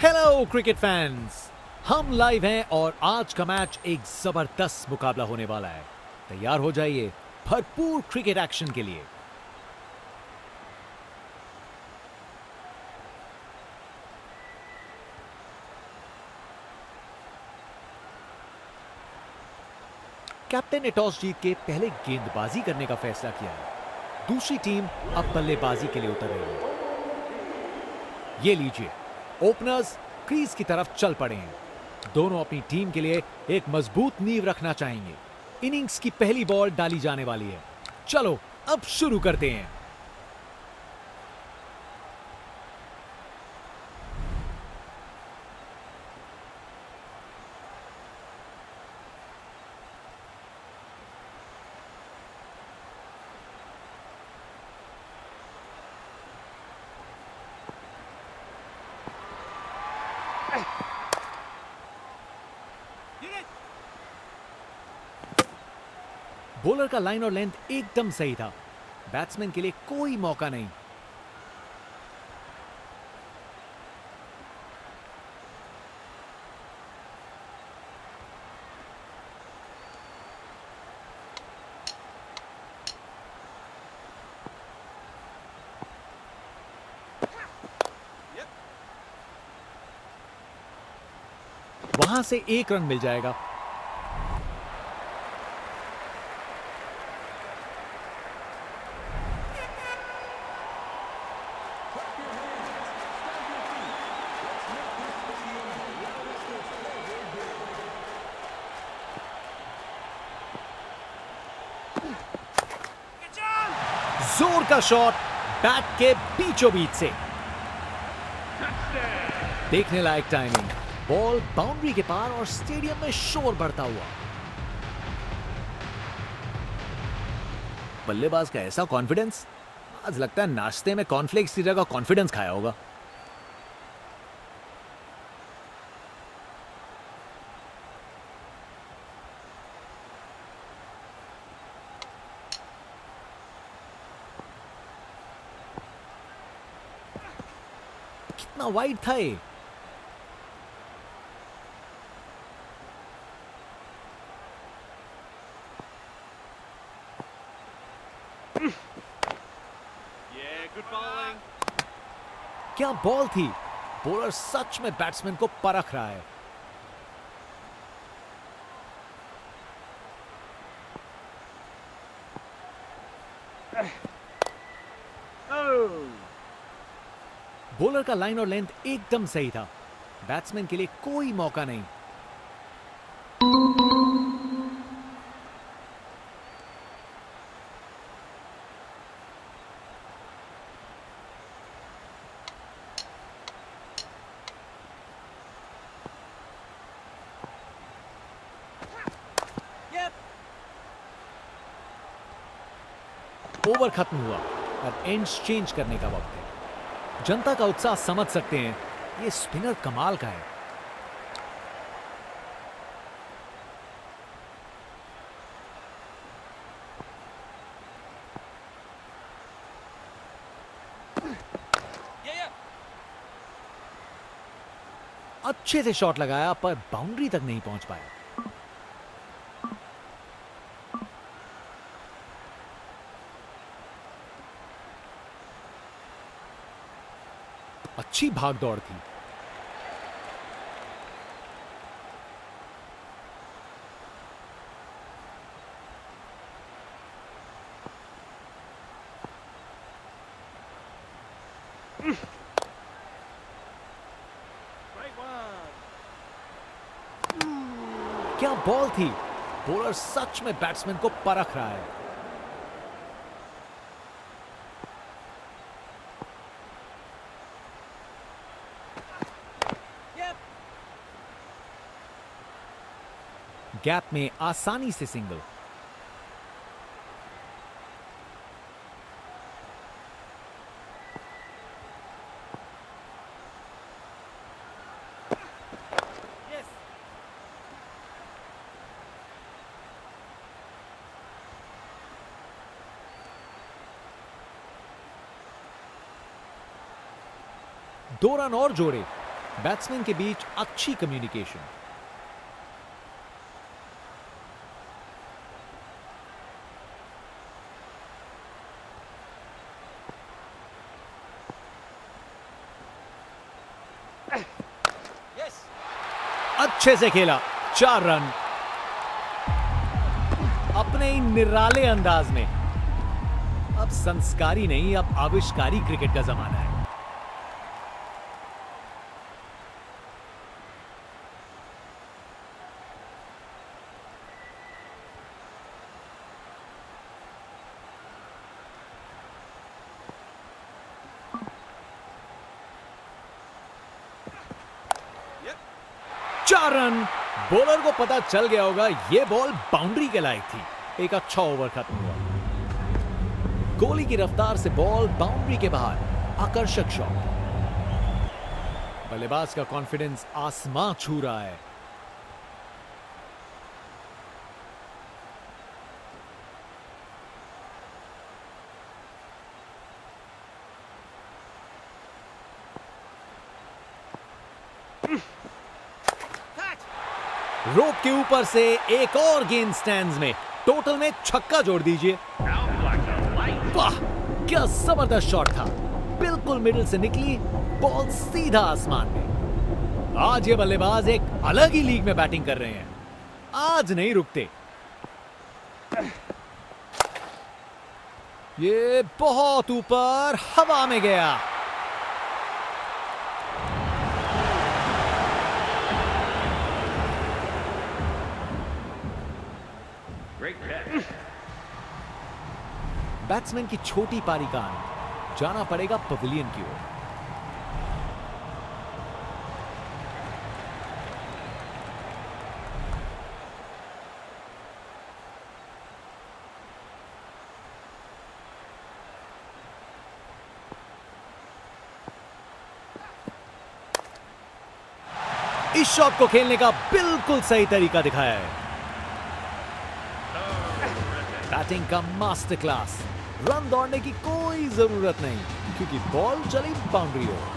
Hello cricket fans, हम live हैं और आज का मैच एक जबरदस्त मुकाबला होने वाला है। तैयार हो जाइए भरपूर क्रिकेट एक्शन के लिए। कैप्टन ने टॉस जीत के पहले गेंदबाजी करने का फैसला किया है। दूसरी टीम अब बल्लेबाजी के लिए उतर रही है। ये लीजिए, ओपनर्स क्रीज की तरफ चल पड़े हैं। दोनों अपनी टीम के लिए एक मजबूत नींव रखना चाहेंगे। इनिंग्स की पहली बॉल डाली जाने वाली है। चलो अब शुरू करते हैं। बॉलर का लाइन और लेंथ एकदम सही था। बैट्समैन के लिए कोई मौका नहीं। वहां से एक रन मिल जाएगा। जोर का शॉट बैट के बीचों बीच से। देखने लायक टाइमिंग। बॉल बाउंड्री के पार और स्टेडियम में शोर बढ़ता हुआ। बल्लेबाज का ऐसा कॉन्फिडेंस, आज लगता है नाश्ते में कॉर्नफ्लेक्स की जगह कॉन्फिडेंस खाया होगा। कितना वाइड था ये। क्या बॉल थी। बॉलर सच में बैट्समैन को परख रहा है। बॉलर का लाइन और लेंथ एकदम सही था। बैट्समैन के लिए कोई मौका नहीं। ओवर खत्म हुआ और एंड्स चेंज करने का वक्त है। जनता का उत्साह समझ सकते हैं। ये स्पिनर कमाल का है। अच्छे से शॉट लगाया पर बाउंड्री तक नहीं पहुंच पाया। अच्छी भाग दौड़ थी। क्या बॉल थी। बॉलर सच में बैट्समैन को परख रहा है। गैप में आसानी से सिंगल। दो रन और जोड़े। बैट्समैन के बीच अच्छी कम्युनिकेशन। अच्छे से खेला, 4 रन। अपने ही निराले अंदाज में। अब संस्कारी नहीं, अब आविष्कारी क्रिकेट का जमाना है। चार रन। बॉलर को पता चल गया होगा यह बॉल बाउंड्री के लायक थी। एक अच्छा ओवर खत्म हुआ। गोली की रफ्तार से बॉल बाउंड्री के बाहर। आकर्षक शॉट। बल्लेबाज का कॉन्फिडेंस आसमां छू रहा है। रोप के ऊपर से एक और गेंद स्टैंड्स में। टोटल में छक्का जोड़ दीजिए। वाह, क्या जबरदस्त शॉट था। बिल्कुल मिडिल से निकली बॉल सीधा आसमान में। आज ये बल्लेबाज एक अलग ही लीग में बैटिंग कर रहे हैं। आज नहीं रुकते। ये बहुत ऊपर हवा में गया। बैट्समैन की छोटी पारी का अंत। जाना पड़ेगा पवेलियन की ओर। इस शॉट को खेलने का बिल्कुल सही तरीका दिखाया है। बैटिंग का मास्टर क्लास। रन दौड़ने की कोई जरूरत नहीं क्योंकि बॉल चली बाउंड्री ओर।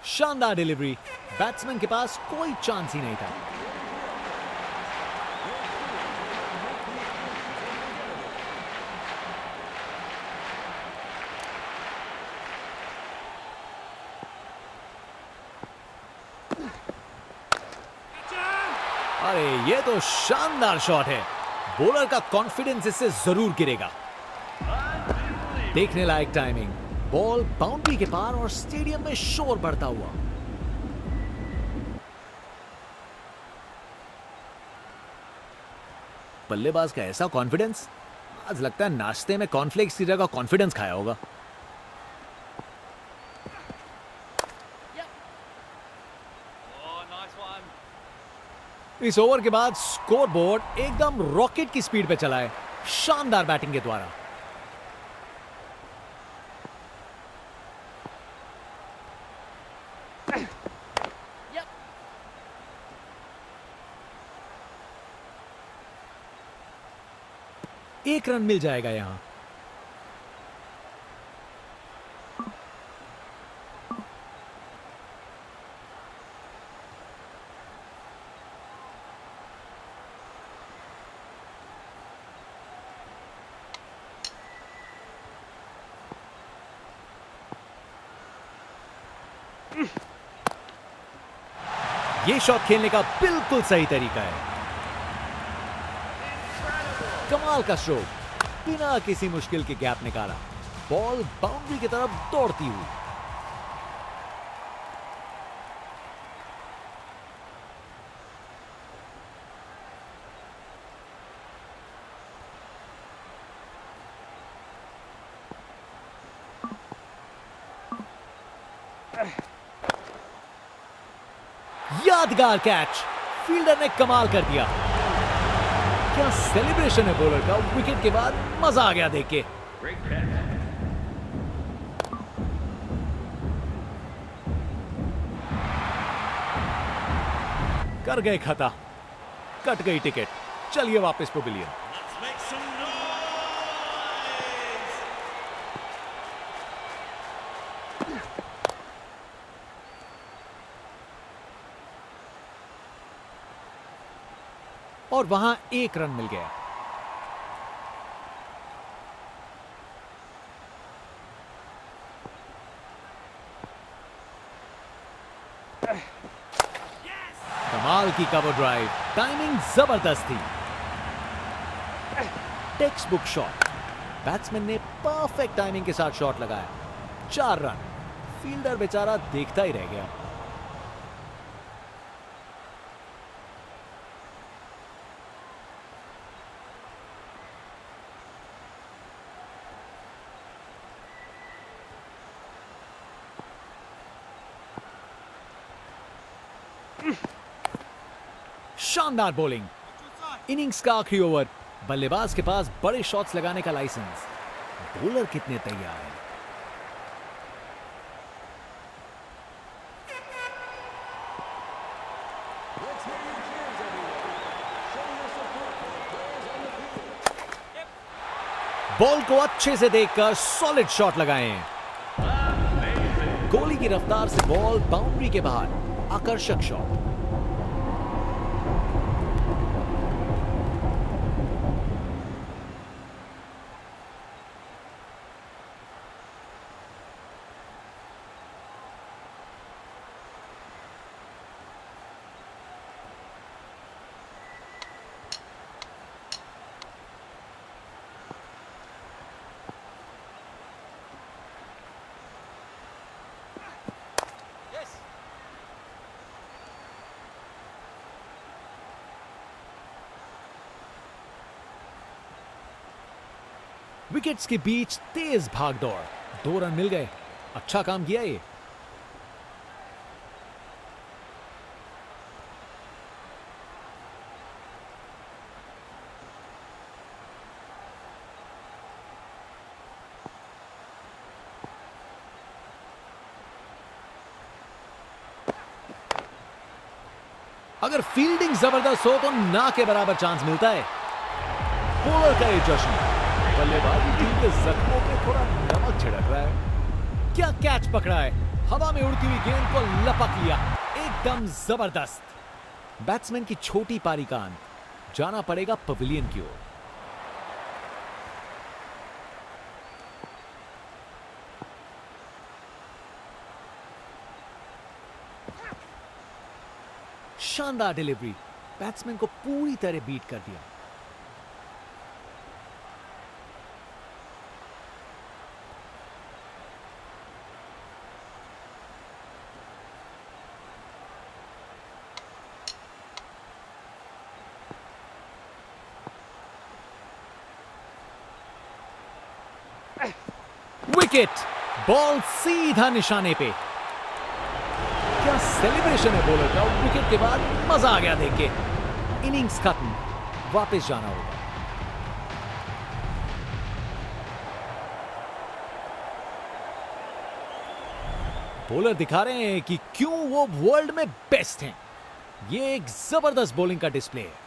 शानदार डिलीवरी। बैट्समैन के पास कोई चांस ही नहीं था। अरे ये तो शानदार शॉट है। बॉलर का कॉन्फिडेंस इससे जरूर गिरेगा। देखने लायक टाइमिंग। बॉल बाउंड्री के पार और स्टेडियम में शोर बढ़ता हुआ। बल्लेबाज का ऐसा कॉन्फिडेंस। आज लगता है नाश्ते में कॉर्नफ्लेक्स की जगह कॉन्फिडेंस खाया होगा। इस ओवर के बाद स्कोर बोर्ड एकदम रॉकेट की स्पीड पे चला है। शानदार बैटिंग के द्वारा। एक रन मिल जाएगा यहां। ये शॉट खेलने का बिल्कुल सही तरीका है। कमाल का स्ट्रोक। बिना किसी मुश्किल के गैप निकाला। बॉल बाउंड्री की तरफ दौड़ती हुई। यादगार कैच। फील्डर ने कमाल कर दिया। क्या सेलिब्रेशन है बॉलर का। विकेट के बाद मजा आ गया देख के। कर गए खता, कट गई टिकट, चलिए वापस pavilion. Let's make some noise. और वहां एक रन मिल गया। कमाल की कवर ड्राइव, टाइमिंग जबरदस्त थी। टेक्स्ट बुक शॉट, बैट्समैन ने परफेक्ट टाइमिंग के साथ शॉट लगाया। 4 रन, फील्डर बेचारा देखता ही रह गया। शानदार बॉलिंग, इनिंग्स का आखिरी ओवर। बल्लेबाज के पास बड़े शॉट्स लगाने का लाइसेंस, बॉलर कितने तैयार हैं। बॉल को अच्छे से देखकर सॉलिड शॉट लगाए हैं। गोली की रफ्तार से बॉल बाउंड्री के बाहर, आकर्षक शॉट। विकेट्स के बीच तेज भाग दौड़, 2 रन मिल गए। अच्छा काम किया ये। अगर फील्डिंग जबरदस्त हो तो ना के बराबर चांस मिलता है। बॉलर का ये जश्न, बल्लेबाजी टीम के जख्मों पे थोड़ा नमक छिड़क रहा है। क्या कैच पकड़ा है, हवा में उड़ती हुई गेंद को लपक लिया, एकदम जबरदस्त। बैट्समैन की छोटी पारी का अंत, जाना पड़ेगा पवेलियन की ओर। शानदार डिलीवरी, बैट्समैन को पूरी तरह बीट कर दिया। विकेट, बॉल सीधा निशाने पे। क्या सेलिब्रेशन है बॉलर का, विकेट के बाद मजा आ गया देख के। इनिंग्स खत्म, वापस जाना होगा। बॉलर दिखा रहे हैं कि क्यों वो वर्ल्ड में बेस्ट हैं। ये एक जबरदस्त बॉलिंग का डिस्प्ले है।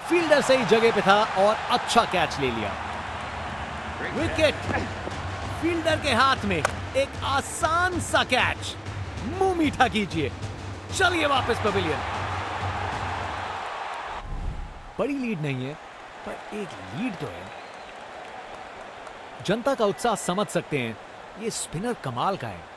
फील्डर सही जगह पे था और अच्छा कैच ले लिया। विकेट, फील्डर के हाथ में एक आसान सा कैच। मुंह मीठा कीजिए, चलिए वापस पवेलियन। बड़ी लीड नहीं है, पर एक लीड तो है। जनता का उत्साह समझ सकते हैं, ये स्पिनर कमाल का है।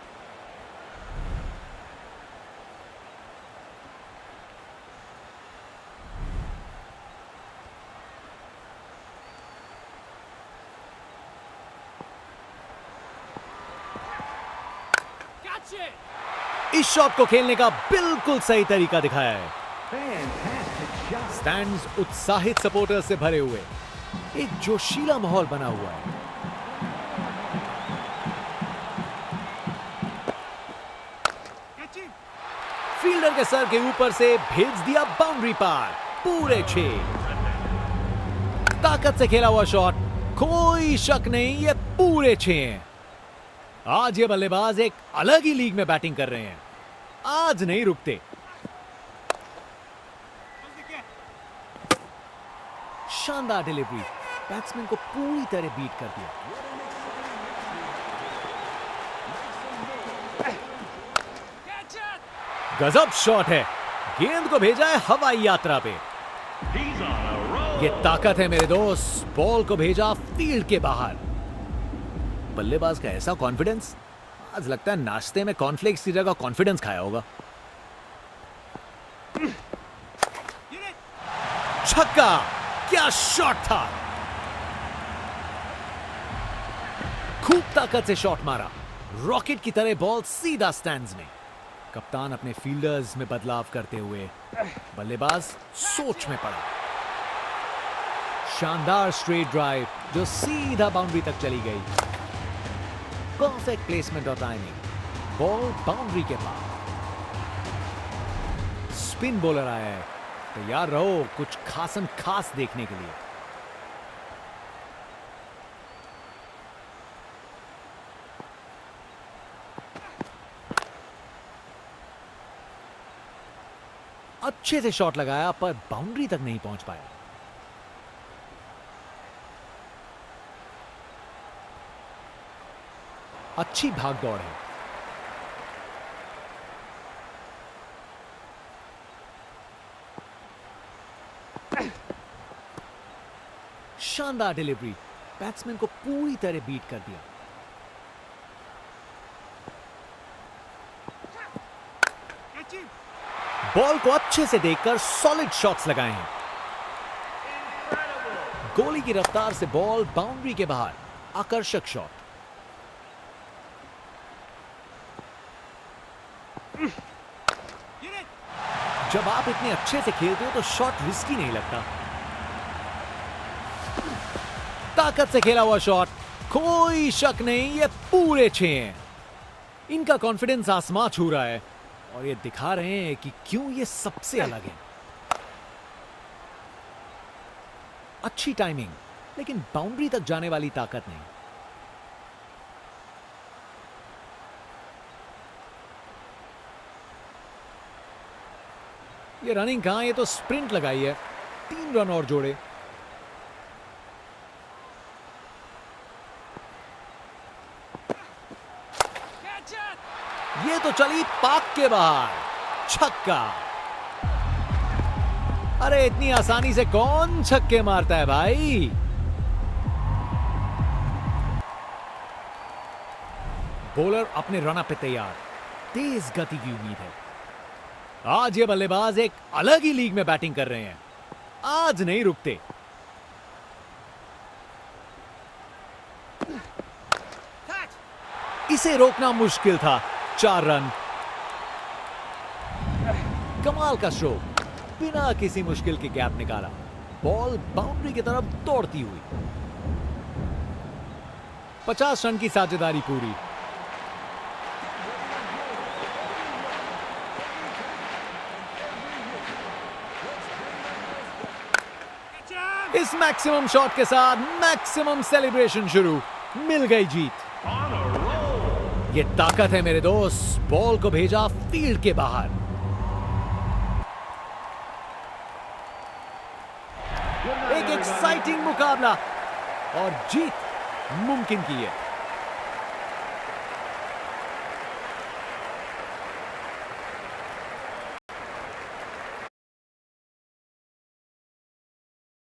इस शॉट को खेलने का बिल्कुल सही तरीका दिखाया है। स्टैंड्स उत्साहित सपोर्टर्स से भरे हुए, एक जोशीला माहौल बना हुआ है। फील्डर के सर के ऊपर से भेज दिया बाउंड्री पार, पूरे 6। ताकत से खेला हुआ शॉट, कोई शक नहीं ये पूरे 6 हैं। आज ये बल्लेबाज एक अलग ही लीग में बैटिंग कर रहे हैं, आज नहीं रुकते। शानदार डिलीवरी, बैट्समैन को पूरी तरह बीट कर दिया। गजब शॉट है, गेंद को भेजा है हवाई यात्रा पे। ये ताकत है मेरे दोस्त, बॉल को भेजा फील्ड के बाहर। बल्लेबाज का ऐसा कॉन्फिडेंस, आज लगता है नाश्ते में कॉर्नफ्लेक्स की जगह कॉन्फिडेंस खाया होगा। छक्का, क्या शॉट था, खूब ताकत से शॉट मारा, रॉकेट की तरह बॉल सीधा स्टैंड्स में। कप्तान अपने फील्डर्स में बदलाव करते हुए बल्लेबाज सोच में पड़ा। शानदार स्ट्रेट ड्राइव जो सीधा बाउंड्री तक चली गई। परफेक्ट प्लेसमेंट और टाइमिंग, बॉल बाउंड्री के पास। स्पिन बॉलर आया है, तैयार रहो कुछ खासम खास देखने के लिए। अच्छे से शॉट लगाया पर बाउंड्री तक नहीं पहुंच पाया। अच्छी भाग दौड़ है। शानदार डिलीवरी, बैट्समैन को पूरी तरह बीट कर दिया। बॉल को अच्छे से देखकर सॉलिड शॉट्स लगाए हैं। गोली की रफ्तार से बॉल बाउंड्री के बाहर, आकर्षक शॉट। जब आप इतने अच्छे से खेलते हो तो शॉट रिस्की नहीं लगता। ताकत से खेला हुआ शॉट, कोई शक नहीं ये पूरे 6 हैं। इनका कॉन्फिडेंस आसमां छू रहा है और ये दिखा रहे हैं कि क्यों ये सबसे अलग है। अच्छी टाइमिंग, लेकिन बाउंड्री तक जाने वाली ताकत नहीं। ये रनिंग कहां, ये तो स्प्रिंट लगाई है। 3 रन और जोड़े। ये तो चली पाक के बाहर, छक्का। अरे इतनी आसानी से कौन छक्के मारता है भाई। बॉलर अपने रन पे तैयार, तेज गति की उम्मीद है। आज ये बल्लेबाज एक अलग ही लीग में बैटिंग कर रहे हैं, आज नहीं रुकते। इसे रोकना मुश्किल था। 4 रन, कमाल का स्ट्रोक, बिना किसी मुश्किल के गैप निकाला। बॉल बाउंड्री की तरफ दौड़ती हुई। 50 रन की साझेदारी पूरी। इस मैक्सिमम शॉट के साथ मैक्सिमम सेलिब्रेशन शुरू। मिल गई जीत। ये ताकत है मेरे दोस्त, बॉल को भेजा फील्ड के बाहर। एक एक्साइटिंग मुकाबला और जीत मुमकिन की है।